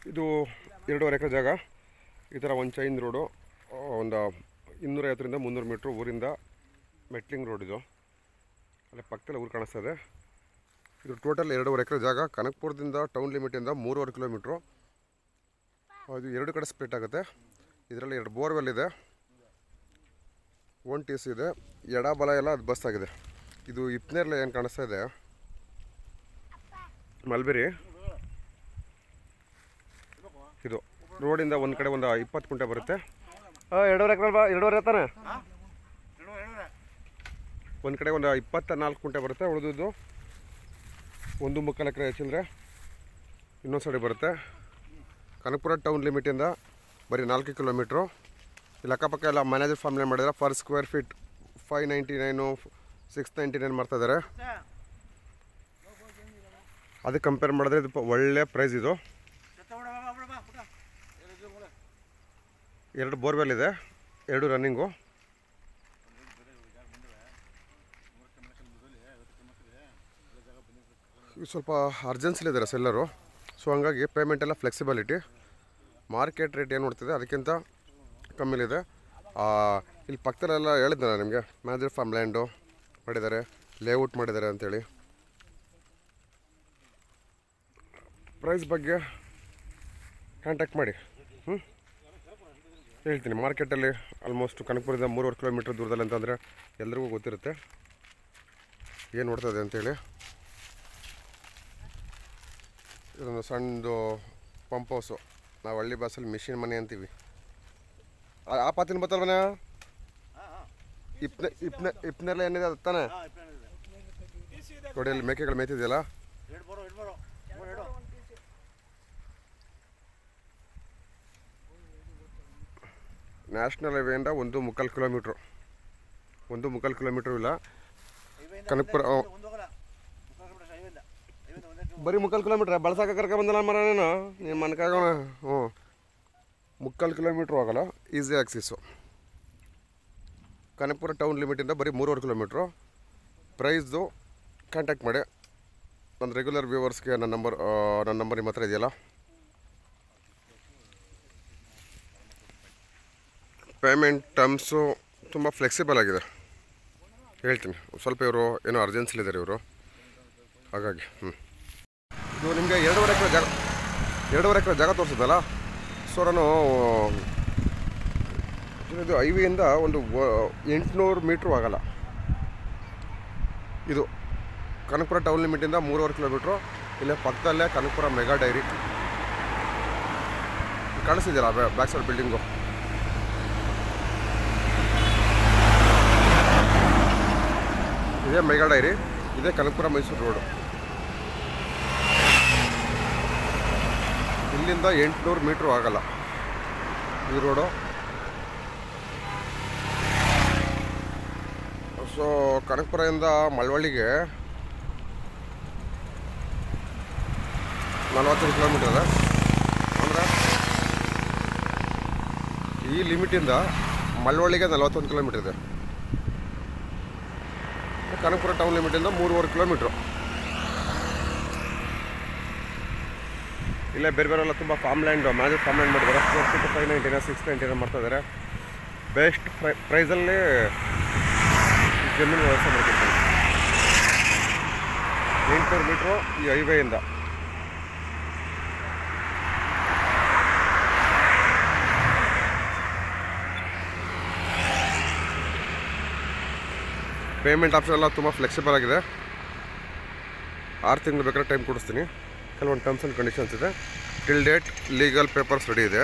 ಇದು 2.5 ಎಕರೆ ಜಾಗ. ಈ ಥರ ಒಂದು ಚೈನ್ ರೋಡು, ಒಂದು 250ರಿಂದ 300 ಮೀಟ್ರ್ ಊರಿಂದ ಮೆಟ್ಲಿಂಗ್ ರೋಡ್. ಇದು ಅಲ್ಲೇ ಪಕ್ಕದಲ್ಲಿ ಊರು ಕಾಣಿಸ್ತಾ ಇದೆ. ಇದು ಟೋಟಲ್ 2.5 ಎಕರೆ ಜಾಗ. ಕನಕಪುರದಿಂದ ಟೌನ್ ಲಿಮಿಟಿಂದ 3.5 ಕಿಲೋಮೀಟ್ರು. ಇದು 2 ಕಡೆ ಸ್ಪ್ಲಿಟ್ ಆಗುತ್ತೆ. ಇದರಲ್ಲಿ 2 ಬೋರ್ವೆಲ್ ಇದೆ, 1 TC ಇದೆ. ಎಡ ಬಲ ಎಲ್ಲ ಅದು ಬಸ್ ಆಗಿದೆ. ಇದು ಇಪ್ನೇರ್ಲೆ ಏನು ಕಾಣಿಸ್ತಾ ಇದೆ ಮಲ್ಬೇರಿ. ಇದು ರೋಡಿಂದ ಒಂದು ಕಡೆ ಒಂದು 20 ಕುಂಟೆ ಬರುತ್ತೆ. 2.5 ಎಕರೆ 2.5 ತಾನೆ. ಒಂದು ಕಡೆ ಒಂದು 24 ಕುಂಟೆ ಬರುತ್ತೆ. ಉಳಿದಿದ್ದು 1.25 ಎಕರೆ ಚಿಲ್ಲರೆ ಇನ್ನೊಂದು ಸೈಡ್ ಬರುತ್ತೆ. ಕನಕಪುರ ಟೌನ್ ಲಿಮಿಟಿಂದ ಬರೀ 4 ಕಿಲೋಮೀಟ್ರು. ಇಲ್ಲಿ ಅಕ್ಕಪಕ್ಕ ಎಲ್ಲ ಮ್ಯಾನೇಜರ್ ಫಾರ್ಮ್ಲೇ ಮಾಡಿದರೆ ಪರ್ ಸ್ಕ್ವೇರ್ ಫೀಟ್ 599 699 ಮಾಡ್ತಾಯಿದ್ದಾರೆ. ಅದಕ್ಕೆ ಕಂಪೇರ್ ಮಾಡಿದ್ರೆ ಇದು ಒಳ್ಳೆ ಪ್ರೈಸ್. ಇದು 2 ಬೋರ್ವೆಲ್ ಇದೆ, 2 ರನ್ನಿಂಗು. ಸ್ವಲ್ಪ ಅರ್ಜೆನ್ಸಿಲಿದ್ದಾರೆ ಸೆಲ್ಲರು. ಸೊ ಹಂಗಾಗಿ ಪೇಮೆಂಟ್ ಎಲ್ಲ ಫ್ಲೆಕ್ಸಿಬಿಲಿಟಿ. ಮಾರ್ಕೆಟ್ ರೇಟ್ ಏನು ನೋಡ್ತಿದೆ ಅದಕ್ಕಿಂತ ಕಮ್ಮಿಲಿದೆ. ಇಲ್ಲಿ ಪಕ್ಕದಲ್ಲೆಲ್ಲ ಹೇಳಿದ್ದೆ ನಾನು ನಿಮಗೆ, ಮ್ಯಾನೇಜರ್ ಫಾರ್ಮ್ ಲ್ಯಾಂಡು ಮಾಡಿದ್ದಾರೆ, ಲೇಔಟ್ ಮಾಡಿದ್ದಾರೆ ಅಂಥೇಳಿ. ಪ್ರೈಸ್ ಬಗ್ಗೆ ಕಾಂಟ್ಯಾಕ್ಟ್ ಮಾಡಿ, ಹೇಳ್ತೀನಿ. ಮಾರ್ಕೆಟಲ್ಲಿ ಆಲ್ಮೋಸ್ಟ್ ಕನಕಪುರದಿಂದ 3.5 ಕಿಲೋಮೀಟ್ರ್ ದೂರದಲ್ಲಿ ಅಂತಂದರೆ ಎಲ್ರಿಗೂ ಗೊತ್ತಿರುತ್ತೆ ಏನು ನೋಡ್ತದೆ ಅಂಥೇಳಿ. ಇದೊಂದು ಸಣ್ಣದು ಪಂಪ್ ಹೌಸು, ನಾವು ಹಳ್ಳಿ ಭಾಷೆಯಲ್ಲಿ ಮಿಷಿನ್ ಮನೆ ಅಂತೀವಿ. ಆ ಪಾತಿನ ಬತ್ತಲ್ವನ ಇಪ್ನೆಲ್ಲ ಏನಿದೆ ಅದು ತಾನೆ. ನೋಡಿ ಅಲ್ಲಿ ಮೇಕೆಗಳು ಮೇಯ್ತಿದೆಯಲ್ಲ. ನ್ಯಾಷನಲ್ ಹೈವೇಯಿಂದ 1.25 ಕಿಲೋಮೀಟ್ರು, 1.25 ಕಿಲೋಮೀಟ್ರು ಇಲ್ಲ ಕನಕಪುರ. ಬರೀ 3 ಕಿಲೋಮೀಟ್ರ್ ಬಳಸಾಕ ಕರ್ಕೊಂಬಂದಲ್ಲ ಮರ ನೀನು ಮನ್ಕಾಗೋಣ. 3 ಕಿಲೋಮೀಟ್ರು ಆಗೋಲ್ಲ, ಈಸಿ ಆಕ್ಸಿಸು. ಕನಕಪುರ ಟೌನ್ ಲಿಮಿಟಿಂದ ಬರೀ 3.5 ಕಿಲೋಮೀಟ್ರು. ಪ್ರೈಸ್ದು ಕಾಂಟ್ಯಾಕ್ಟ್ ಮಾಡಿ. ನನ್ನ ರೆಗ್ಯುಲರ್ ವ್ಯೂವರ್ಸ್ಗೆ ನನ್ನ ನಂಬರ್ ನಿಮ್ಮ ಹತ್ರ ಇದೆಯಲ್ಲ. ಪೇಮೆಂಟ್ ಟರ್ಮ್ಸು ತುಂಬ ಫ್ಲೆಕ್ಸಿಬಲ್ ಆಗಿದೆ, ಹೇಳ್ತೀನಿ. ಸ್ವಲ್ಪ ಇವರು ಏನೋ ಅರ್ಜೆನ್ಸಿಲಿದ್ದಾರೆ ಇವರು, ಹಾಗಾಗಿ. ಇದು ನಿಮಗೆ 2.5 ಎಕರೆ ಜಾಗ ತೋರಿಸಿದ್ದಲ್ಲ. ಸೊ ನಾನು ಇದು ಹೈವೇಯಿಂದ ಒಂದು 800 ಮೀಟ್ರು ಆಗೋಲ್ಲ. ಇದು ಕನಕಪುರ ಟೌನ್ ಲಿಮಿಟಿಂದ 3.5 ಕಿಲೋಮೀಟ್ರು. ಇಲ್ಲೇ ಪಕ್ಕದಲ್ಲೇ ಕನಕಪುರ ಮೆಗಾ ಡೈರಿ ಕಾಣಿಸ್ತಿದೆಯಲ್ಲ, ಬ್ಯಾಕ್ ಸೈಡ್ ಬಿಲ್ಡಿಂಗು. ಇದೇ ಮೆಗಾ ಡೈರಿ, ಇದೇ ಕನಕಪುರ ಮೈಸೂರು ರೋಡು. ಇಲ್ಲಿಂದ 800 ಮೀಟ್ರು ಆಗೋಲ್ಲ ಈ ರೋಡು. ಸೊ ಕನಕಪುರದಿಂದ ಮಳವಳ್ಳಿಗೆ 40 ಕಿಲೋಮೀಟರ್ ಇದೆ. ಅಂದರೆ ಈ ಲಿಮಿಟಿಂದ ಮಳವಳ್ಳಿಗೆ 41 ಕಿಲೋಮೀಟರ್ ಇದೆ. ಕನಕಪುರ ಟೌನ್ ಲಿಮಿಟಿಂದ 3.5 ಕಿಲೋಮೀಟ್ರು. ಇಲ್ಲೇ ಬೇರೆ ಬೇರೆಲ್ಲ ತುಂಬ farm land, manage farm land ಮಾಡಿದ್ದಾರೆ. 599 699 ಮಾಡ್ತಾಯಿದ್ದಾರೆ. ಬೆಸ್ಟ್ ಪ್ರೈಸಲ್ಲಿ ಜಮೀನು ವ್ಯವಸ್ಥೆ ಮಾಡ್ತಿರ್ತಾರೆ. 800 ಮೀಟ್ರು ಈ ಹೈವೇಯಿಂದ. ಪೇಮೆಂಟ್ ಆಪ್ಷನ್ ಎಲ್ಲ ತುಂಬ ಫ್ಲೆಕ್ಸಿಬಲ್ ಆಗಿದೆ. 6 ತಿಂಗಳು ಬೇಕಾದ್ರೆ ಟೈಮ್ ಕೊಡಿಸ್ತೀನಿ. ಕೆಲವೊಂದು ಟರ್ಮ್ಸ್ ಆ್ಯಂಡ್ ಕಂಡೀಷನ್ಸ್ ಇದೆ. Till date legal papers ready ಇದೆ.